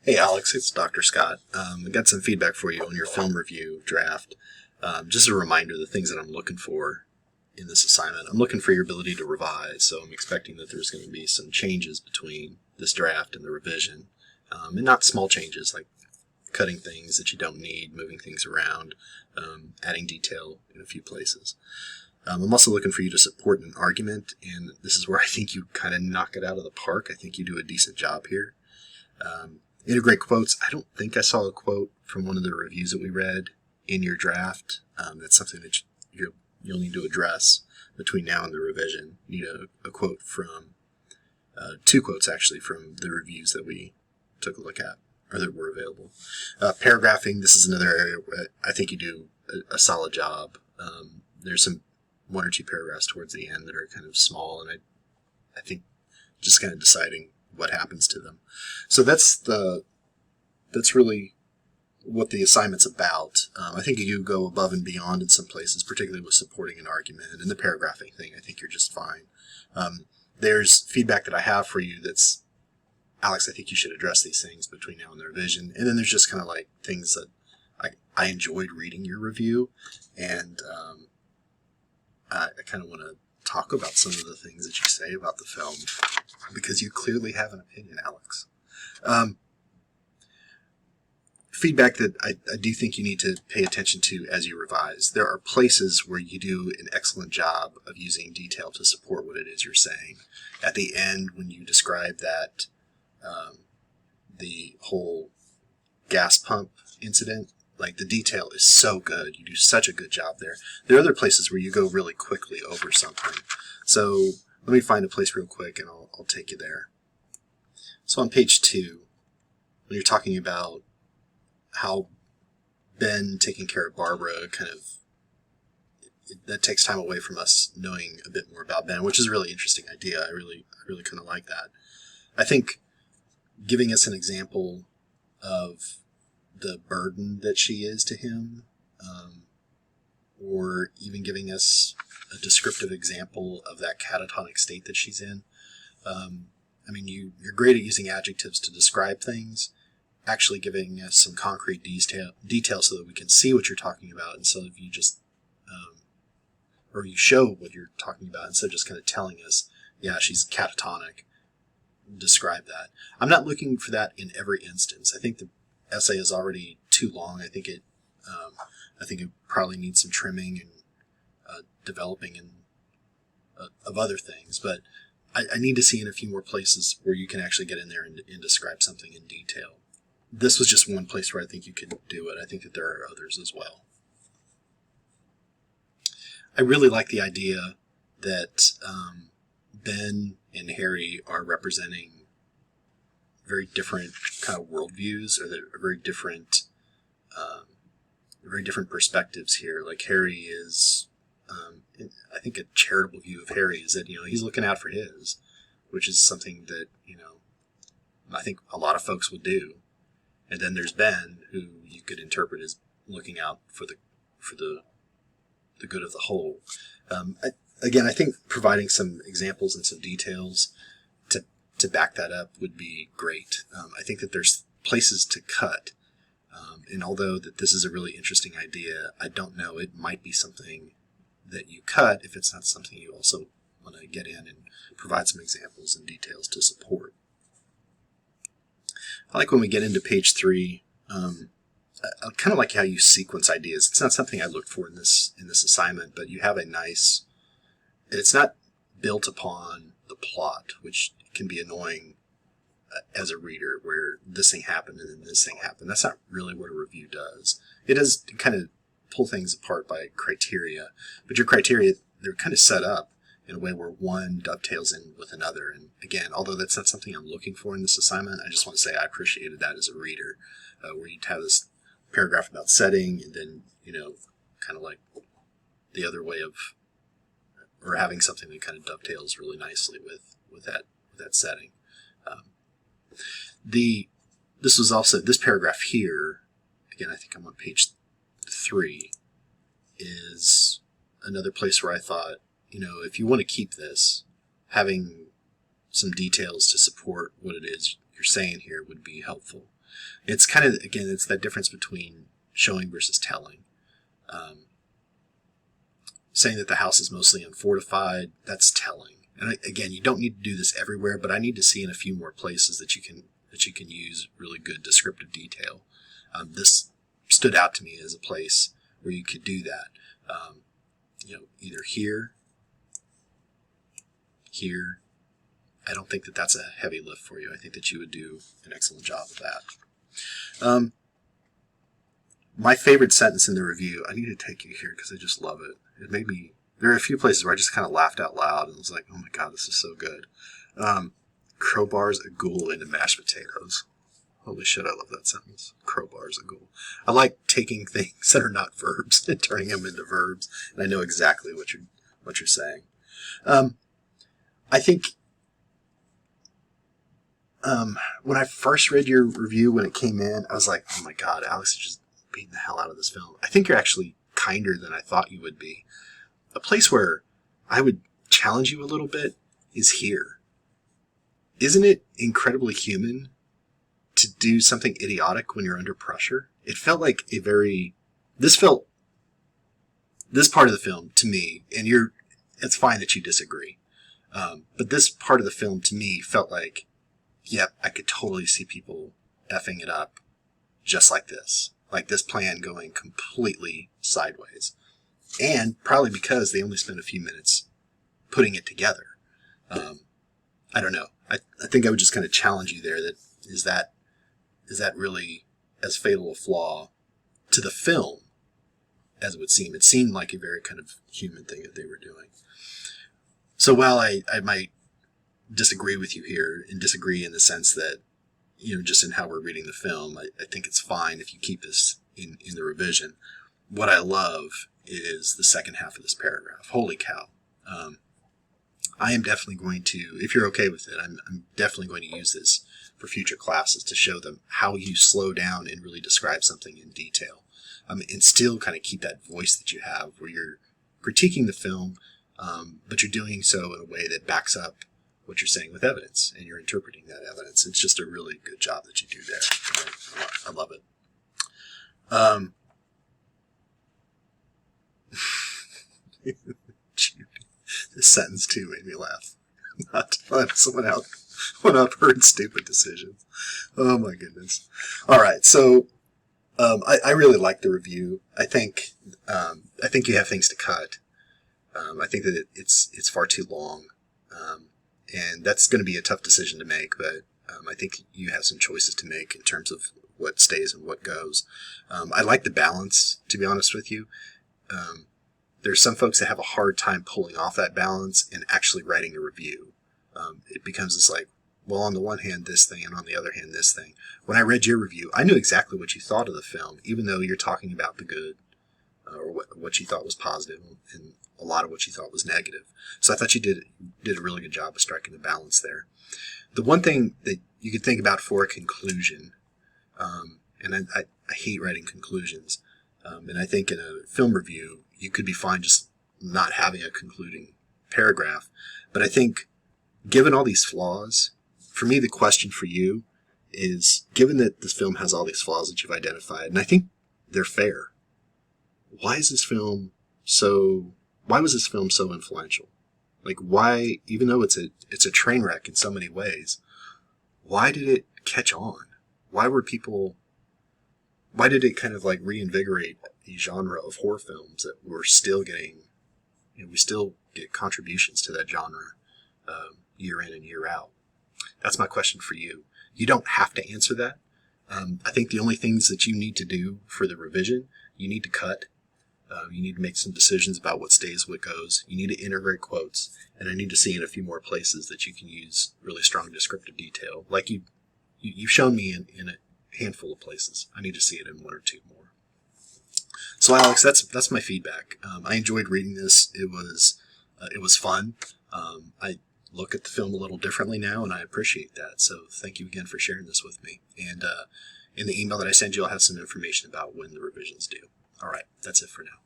Hey Alex, it's Dr. Scott. I got some feedback for you on your film review draft. Just a reminder, the things that I'm looking for in this assignment. I'm looking for your ability to revise, so I'm expecting that there's going to be some changes between this draft and the revision. And not small changes like cutting things that you don't need, moving things around, adding detail in a few places. I'm also looking for you to support an argument, and this is where I think you kind of knock it out of the park. I think you do a decent job here. Integrate quotes. I don't think I saw a quote from one of the reviews that we read in your draft. That's something that you'll need to address between now and the revision. You need a quote from, two quotes actually, from the reviews that we took a look at, or that were available. Paragraphing, this is another area where I think you do a solid job. There's one or two paragraphs towards the end that are kind of small, and I think just kind of deciding what happens to them. So that's really what the assignment's about. I think you go above and beyond in some places, particularly with supporting an argument. And the paragraphing thing, I think you're just fine. There's feedback that I have for you that's, Alex, I think you should address these things between now and the revision. And then there's just kind of like things that I enjoyed reading your review, and I kind of want to talk about some of the things that you say about the film, because you clearly have an opinion, Alex. Feedback that I do think you need to pay attention to as you revise. There are places where you do an excellent job of using detail to support what it is you're saying. At the end, when you describe that, the whole gas pump incident, like, the detail is so good. You do such a good job there. There are other places where you go really quickly over something. So let me find a place real quick and I'll take you there. So on page 2, when you're talking about how Ben taking care of Barbara that takes time away from us knowing a bit more about Ben, which is a really interesting idea. I really kind of like that. I think giving us an example of the burden that she is to him, or even giving us a descriptive example of that catatonic state that she's in. I mean, you're great at using adjectives to describe things, actually giving us some concrete detail so that we can see what you're talking about instead of you just, or you show what you're talking about instead of just kind of telling us, yeah, she's catatonic. Describe that. I'm not looking for that in every instance. I think the essay is already too long. I think it probably needs some trimming and developing of other things. But I need to see in a few more places where you can actually get in there and describe something in detail. This was just one place where I think you could do it. I think that there are others as well. I really like the idea that Ben and Harry are representing very different kind of worldviews, or they're very different perspectives here. Like, Harry is, I think a charitable view of Harry is that, he's looking out for his, which is something that, I think a lot of folks would do. And then there's Ben, who you could interpret as looking out for the good of the whole. I think providing some examples and some details to back that up would be great. I think that there's places to cut. And although that this is a really interesting idea, I don't know, it might be something that you cut if it's not something you also want to get in and provide some examples and details to support. I like when we get into page 3, I kind of like how you sequence ideas. It's not something I looked for in this assignment, but you have a nice, it's not built upon the plot, which can be annoying as a reader, where this thing happened and then this thing happened. That's not really what a review does. It does kind of pull things apart by criteria, but your criteria, they're kind of set up in a way where one dovetails in with another. And again, although that's not something I'm looking for in this assignment, I just want to say I appreciated that as a reader, where you'd have this paragraph about setting, and then, kind of like the other way of, or having something that kind of dovetails really nicely with that setting. This paragraph here, again, I think I'm on page 3, is another place where I thought, if you want to keep this, having some details to support what it is you're saying here would be helpful. It's kind of, again, it's that difference between showing versus telling. Saying that the house is mostly unfortified, that's telling. And again, you don't need to do this everywhere, but I need to see in a few more places that you can use really good descriptive detail. This stood out to me as a place where you could do that. Either here. I don't think that that's a heavy lift for you. I think that you would do an excellent job of that. My favorite sentence in the review, I need to take you here because I just love it. It made me, there are a few places where I just kind of laughed out loud and was like, oh my God, this is so good. Crowbars a ghoul into mashed potatoes. Holy shit, I love that sentence. Crowbars a ghoul. I like taking things that are not verbs and turning them into verbs, and I know exactly what you're saying. I think when I first read your review when it came in, I was like, oh my God, Alex is just beating the hell out of this film. I think you're actually kinder than I thought you would be. A place where I would challenge you a little bit is here. Isn't it incredibly human to do something idiotic when you're under pressure? It felt like this part of the film to me, and it's fine that you disagree, but this part of the film to me felt like, yep, I could totally see people effing it up just like this plan going completely sideways. And probably because they only spent a few minutes putting it together. I don't know. I think I would just kind of challenge you there. That is that really as fatal a flaw to the film as it would seem? It seemed like a very kind of human thing that they were doing. So while I might disagree with you here, and disagree in the sense that, just in how we're reading the film, I think it's fine if you keep this in the revision. What I love is the second half of this paragraph. Holy cow. I am definitely going to, if you're okay with it, I'm definitely going to use this for future classes to show them how you slow down and really describe something in detail. And still kind of keep that voice that you have where you're critiquing the film, but you're doing so in a way that backs up what you're saying with evidence, and you're interpreting that evidence. It's just a really good job that you do there. I love it. This sentence too made me laugh. Not to find someone out when I've heard stupid decisions. Oh my goodness. All right, so I really like the review. I think you have things to cut. I think that it's far too long, and that's going to be a tough decision to make. But I think you have some choices to make in terms of what stays and what goes. I like the balance, to be honest with you. There's some folks that have a hard time pulling off that balance and actually writing a review. It becomes this like, well, on the one hand, this thing, and on the other hand, this thing. When I read your review, I knew exactly what you thought of the film, even though you're talking about the good, or what you thought was positive, and a lot of what you thought was negative. So I thought you did a really good job of striking the balance there. The one thing that you could think about for a conclusion, and I hate writing conclusions, and I think in a film review, you could be fine just not having a concluding paragraph. But I think, given all these flaws, for me, the question for you is, given that this film has all these flaws that you've identified, and I think they're fair, why was this film so influential? Like, why, even though it's a train wreck in so many ways, why did it catch on? Why did it kind of like reinvigorate the genre of horror films that we're still getting, we still get contributions to that genre year in and year out? That's my question for you. You don't have to answer that. I think the only things that you need to do for the revision, you need to cut. You need to make some decisions about what stays, what goes. You need to integrate quotes. And I need to see in a few more places that you can use really strong descriptive detail. Like you've shown me in a handful of places. I need to see it in one or two more. So Alex, that's my feedback. I enjoyed reading this. It was fun. I look at the film a little differently now, and I appreciate that. So thank you again for sharing this with me. And in the email that I send you, I'll have some information about when the revisions due. All right, that's it for now.